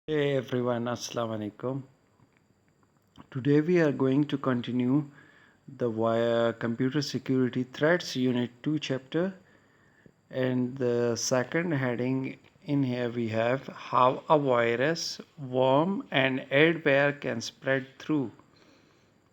Hey everyone, Assalamu alaikum. Today we are going to continue the Computer Security Threats Unit 2 chapter, and the second heading in here we have how a virus, worm and adware can spread through.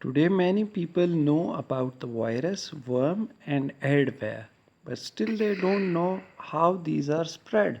Today many people know about the virus, worm and adware, but still they don't know how these are spread.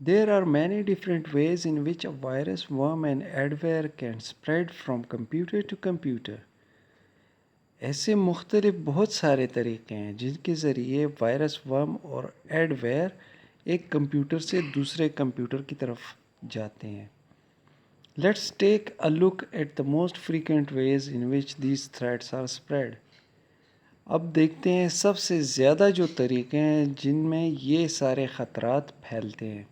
There are many different ways in which a virus, worm and adware can spread from computer to computer. ایسے مختلف بہت سارے طریقے ہیں جن کے ذریعے virus, ورم اور ایڈویئر ایک کمپیوٹر سے دوسرے کمپیوٹر کی طرف جاتے ہیں. Let's take a look at the most frequent ways in which these threats are spread. اب دیکھتے ہیں سب سے زیادہ جو طریقے ہیں جن میں یہ سارے خطرات پھیلتے ہیں.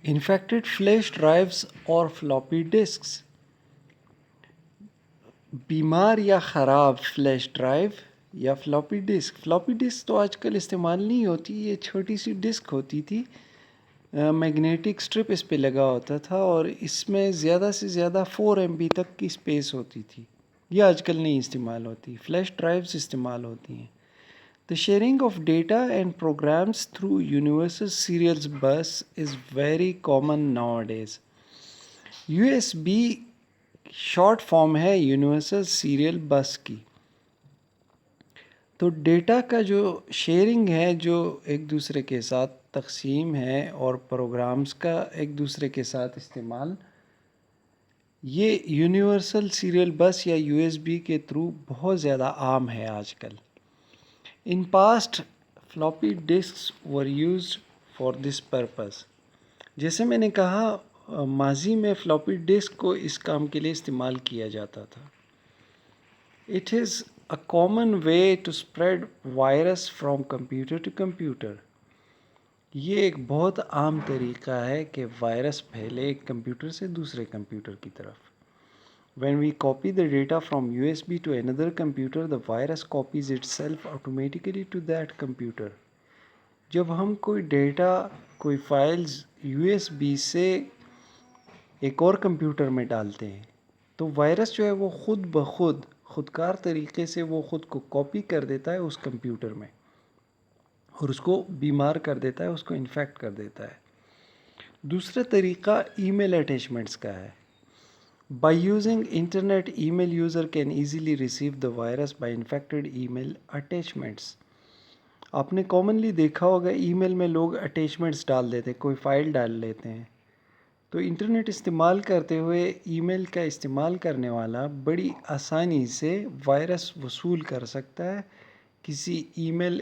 انفیکٹڈ فلیش ڈرائیوز اور فلاپی ڈسکس. بیمار یا خراب فلیش ڈرائیو یا فلاپی ڈسک. فلاپی ڈسک تو آج کل استعمال نہیں ہوتی. یہ چھوٹی سی ڈسک ہوتی تھی، میگنیٹک سٹرپ اس پہ لگا ہوتا تھا اور اس میں زیادہ سے زیادہ 4 MB تک کی سپیس ہوتی تھی. یہ آج کل نہیں استعمال ہوتی. فلیش ڈرائیوز استعمال ہوتی ہیں. The sharing of data and programs through universal serial bus is very common nowadays. USB short form ہے یونیورسل سیریل بس کی. تو ڈیٹا کا جو شیئرنگ ہے، جو ایک دوسرے کے ساتھ تقسیم ہے، اور پروگرامز کا ایک دوسرے کے ساتھ استعمال، یہ یونیورسل سیریل بس یا USB کے تھرو بہت زیادہ عام ہے آج کل. In past floppy discuss were used for this purpose. جیسے میں نے کہا، ماضی میں فلاپی ڈسک کو اس کام کے لیے استعمال کیا جاتا تھا. It is a common way to spread virus from computer to computer. یہ ایک بہت عام طریقہ ہے کہ وائرس پھیلے ایک کمپیوٹر سے دوسرے کمپیوٹر کی طرف. When we copy the data from USB to another computer, the virus copies itself automatically to that computer. جب ہم کوئی ڈیٹا، کوئی فائلز USB سے ایک اور کمپیوٹر میں ڈالتے ہیں تو وائرس جو ہے وہ خود بخود خودکار طریقے سے وہ خود کو کاپی کر دیتا ہے اس کمپیوٹر میں اور اس کو بیمار کر دیتا ہے، اس کو انفیکٹ کر دیتا ہے. دوسرا طریقہ ای میل اٹیچمنٹس کا ہے. By using internet, email user can easily receive the virus by infected email attachments. آپ نے کامنلی دیکھا ہوگا ای میل میں لوگ اٹیچمنٹس ڈال دیتے ہیں، کوئی فائل ڈال لیتے ہیں. تو انٹرنیٹ استعمال کرتے ہوئے ای میل کا استعمال کرنے والا بڑی آسانی سے وائرس وصول کر سکتا ہے کسی ای میل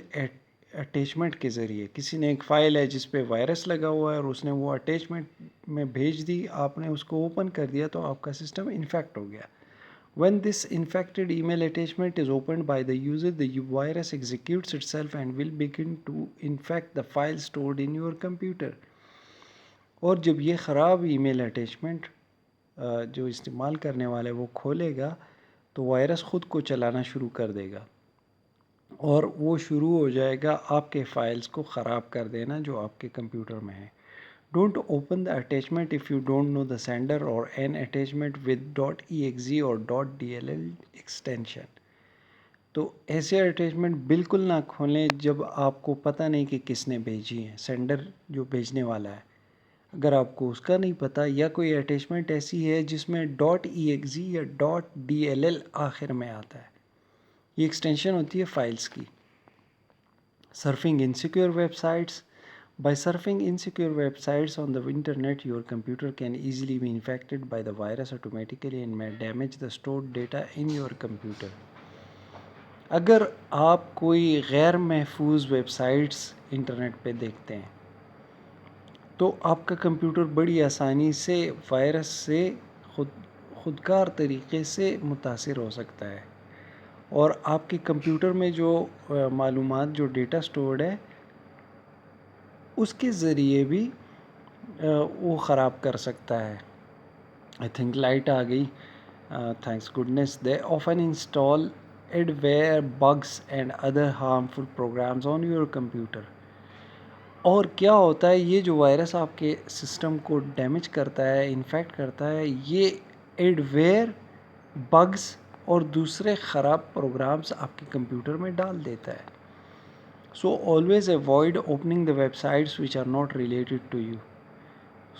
اٹیچمنٹ کے ذریعے. کسی نے ایک فائل ہے جس پہ وائرس لگا ہوا ہے اور اس نے وہ اٹیچمنٹ میں بھیج دی، آپ نے اس کو اوپن کر دیا تو آپ کا سسٹم انفیکٹ ہو گیا. When this infected email attachment is opened by the user, the virus executes itself and will begin to infect the file stored in your computer. اور جب یہ خراب ای میل اٹیچمنٹ جو استعمال کرنے والے وہ کھولے گا تو وائرس خود کو چلانا شروع کر دے گا اور وہ شروع ہو جائے گا آپ کے فائلز کو خراب کر دینا جو آپ کے کمپیوٹر میں ہیں. Don't open the attachment if you don't know the sender or an attachment with .exe or .dll extension. تو ایسے اٹیچمنٹ بالکل نہ کھولیں جب آپ کو پتہ نہیں کہ کس نے بھیجی ہیں، سینڈر جو بھیجنے والا ہے. اگر آپ کو اس کا نہیں پتہ یا کوئی اٹیچمنٹ ایسی ہے جس میں .exe یا .dll آخر میں آتا ہے، یہ ایکسٹینشن ہوتی ہے فائلز کی. Surfing insecure web sites. By surfing insecure websites on the internet, your computer can easily be infected by the virus automatically and may damage the stored data in your computer. اگر آپ کوئی غیر محفوظ web sites internet پہ دیکھتے ہیں تو آپ کا کمپیوٹر بڑی آسانی سے وائرس سے خودکار طریقے سے متاثر ہو سکتا ہے اور آپ کے کمپیوٹر میں جو معلومات، جو ڈیٹا سٹورڈ ہے اس کے ذریعے بھی وہ خراب کر سکتا ہے. آئی تھنک لائٹ آ گئی. Thanks goodness. They often install adware bugs and other harmful programs on your computer. اور کیا ہوتا ہے، یہ جو وائرس آپ کے سسٹم کو ڈیمیج کرتا ہے، انفیکٹ کرتا ہے، یہ ایڈویئر بگس اور دوسرے خراب پروگرامز آپ کے کمپیوٹر میں ڈال دیتا ہے. So always avoid opening the websites which are not related to you.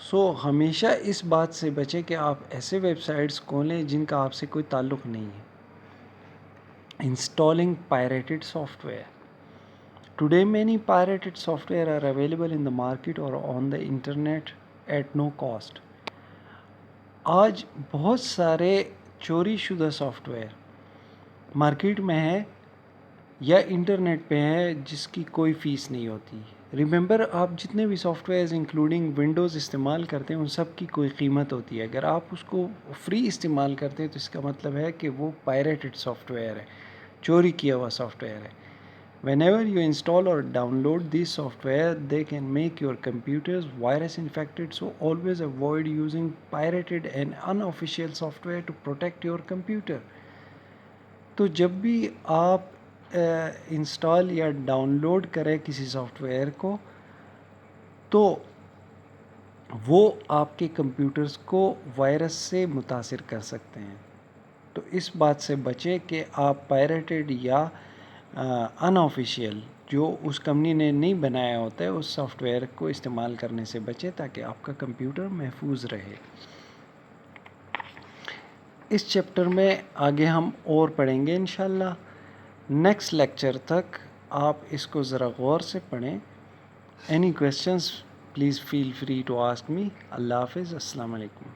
So ہمیشہ اس بات سے بچیں کہ آپ ایسے ویب سائٹس کھولیں جن کا آپ سے کوئی تعلق نہیں ہے. Installing pirated soft where. Today, many pirated software are available in the market or on the internet at no cost. آج بہت سارے چوری شدہ سافٹ ویئر مارکیٹ میں ہے یا انٹرنیٹ پہ ہے جس کی کوئی فیس نہیں ہوتی. ریممبر، آپ جتنے بھی سافٹ ویئرز انکلوڈنگ ونڈوز استعمال کرتے ہیں ان سب کی کوئی قیمت ہوتی ہے. اگر آپ اس کو فری استعمال کرتے ہیں تو اس کا مطلب ہے کہ وہ پائریٹڈ سافٹ ویئر ہے، چوری کیا ہوا سافٹ ویئر ہے. Whenever you install or download these software, they can make your computers virus infected, so always avoid using pirated and unofficial software to protect your computer. تو جب بھی آپ install یا ڈاؤن لوڈ کریں کسی soft where کو تو وہ آپ کے کمپیوٹرز کو وائرس سے متاثر کر سکتے ہیں. تو اس بات سے بچیں کہ آپ پائریٹڈ یا ان آفیشیل جو اس کمپنی نے نہیں بنایا ہوتا ہے اس سافٹ ویئر کو استعمال کرنے سے بچیں تاکہ آپ کا کمپیوٹر محفوظ رہے. اس چیپٹر میں آگے ہم اور پڑھیں گے انشاءاللہ. نیکسٹ لیکچر تک آپ اس کو ذرا غور سے پڑھیں. Any questions please feel free to ask me. اللہ حافظ. السلام علیکم.